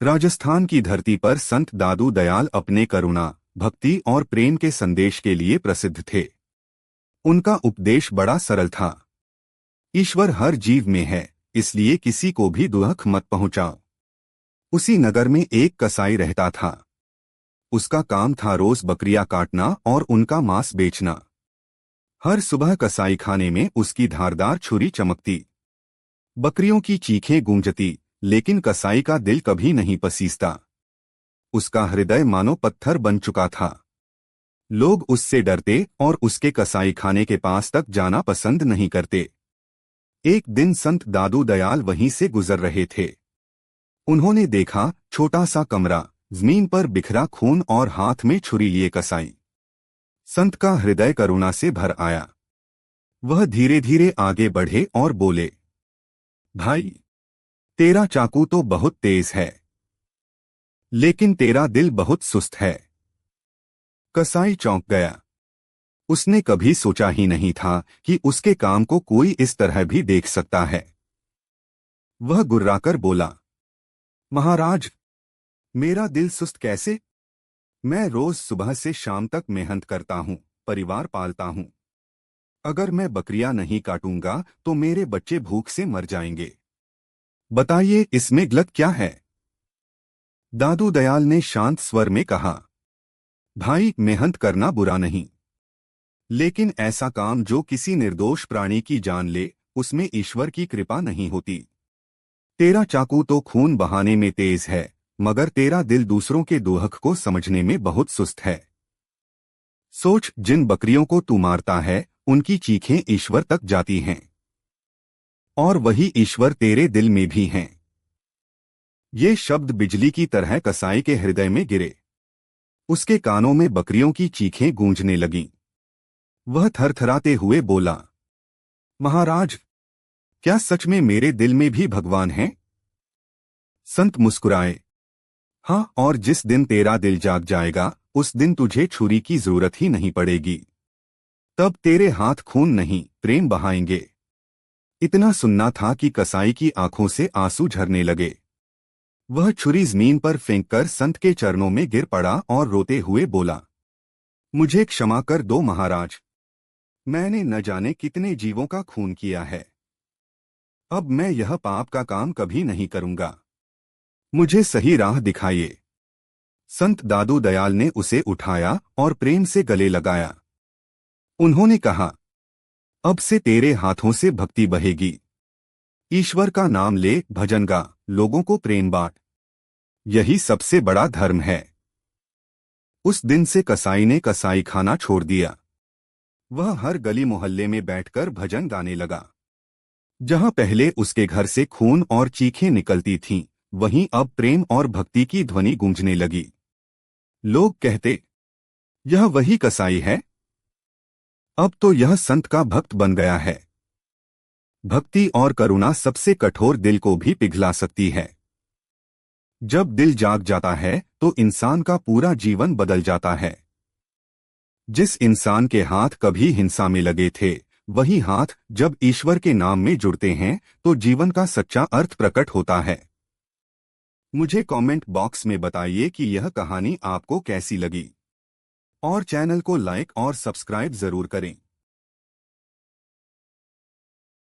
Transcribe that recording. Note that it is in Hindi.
राजस्थान की धरती पर संत दादू दयाल अपने करुणा, भक्ति और प्रेम के संदेश के लिए प्रसिद्ध थे। उनका उपदेश बड़ा सरल था। ईश्वर हर जीव में है, इसलिए किसी को भी दुख मत पहुंचाओ। उसी नगर में एक कसाई रहता था। उसका काम था रोज बकरियां काटना और उनका मांस बेचना। हर सुबह कसाई खाने में उसकी धारदार छुरी चमकती। बकरियों की चीखें गूंजती, लेकिन कसाई का दिल कभी नहीं पसीजता। उसका हृदय मानो पत्थर बन चुका था। लोग उससे डरते और उसके कसाई खाने के पास तक जाना पसंद नहीं करते। एक दिन संत दादू दयाल वहीं से गुजर रहे थे। उन्होंने देखा छोटा सा कमरा, जमीन पर बिखरा खून और हाथ में छुरी लिए कसाई। संत का हृदय करुणा से भर आया। वह धीरे धीरे आगे बढ़े और बोले, भाई, तेरा चाकू तो बहुत तेज है, लेकिन तेरा दिल बहुत सुस्त है। कसाई चौंक गया। उसने कभी सोचा ही नहीं था कि उसके काम को कोई इस तरह भी देख सकता है। वह गुर्राकर बोला, महाराज, मेरा दिल सुस्त कैसे? मैं रोज सुबह से शाम तक मेहनत करता हूँ, परिवार पालता हूँ। अगर मैं बकरियां नहीं काटूंगा तो मेरे बच्चे भूख से मर जाएंगे। बताइए, इसमें गलत क्या है? दादू दयाल ने शांत स्वर में कहा, भाई, मेहनत करना बुरा नहीं, लेकिन ऐसा काम जो किसी निर्दोष प्राणी की जान ले, उसमें ईश्वर की कृपा नहीं होती। तेरा चाकू तो खून बहाने में तेज है, मगर तेरा दिल दूसरों के दुख को समझने में बहुत सुस्त है। सोच, जिन बकरियों को तू मारता है, उनकी चीखें ईश्वर तक जाती हैं, और वही ईश्वर तेरे दिल में भी हैं। ये शब्द बिजली की तरह कसाई के हृदय में गिरे। उसके कानों में बकरियों की चीखें गूंजने लगीं। वह थरथराते हुए बोला, महाराज, क्या सच में मेरे दिल में भी भगवान हैं? संत मुस्कुराए, हाँ, और जिस दिन तेरा दिल जाग जाएगा, उस दिन तुझे छुरी की जरूरत ही नहीं पड़ेगी। तब तेरे हाथ खून नहीं, प्रेम बहाएंगे। इतना सुनना था कि कसाई की आंखों से आंसू झरने लगे। वह छुरी जमीन पर फेंककर संत के चरणों में गिर पड़ा और रोते हुए बोला, मुझे क्षमा कर दो महाराज। मैंने न जाने कितने जीवों का खून किया है। अब मैं यह पाप का काम कभी नहीं करूंगा। मुझे सही राह दिखाइए। संत दादू दयाल ने उसे उठाया और प्रेम से गले लगाया। उन्होंने कहा, अब से तेरे हाथों से भक्ति बहेगी। ईश्वर का नाम ले, भजन गा, लोगों को प्रेम बांट। यही सबसे बड़ा धर्म है। उस दिन से कसाई ने कसाई खाना छोड़ दिया। वह हर गली मोहल्ले में बैठकर भजन गाने लगा। जहां पहले उसके घर से खून और चीखें निकलती थीं, वहीं अब प्रेम और भक्ति की ध्वनि गूंजने लगी। लोग कहते, यह वही कसाई है। अब तो यह संत का भक्त बन गया है। भक्ति और करुणा सबसे कठोर दिल को भी पिघला सकती है। जब दिल जाग जाता है तो इंसान का पूरा जीवन बदल जाता है। जिस इंसान के हाथ कभी हिंसा में लगे थे, वही हाथ जब ईश्वर के नाम में जुड़ते हैं तो जीवन का सच्चा अर्थ प्रकट होता है। मुझे कमेंट बॉक्स में बताइए कि यह कहानी आपको कैसी लगी, और चैनल को लाइक और सब्सक्राइब जरूर करें।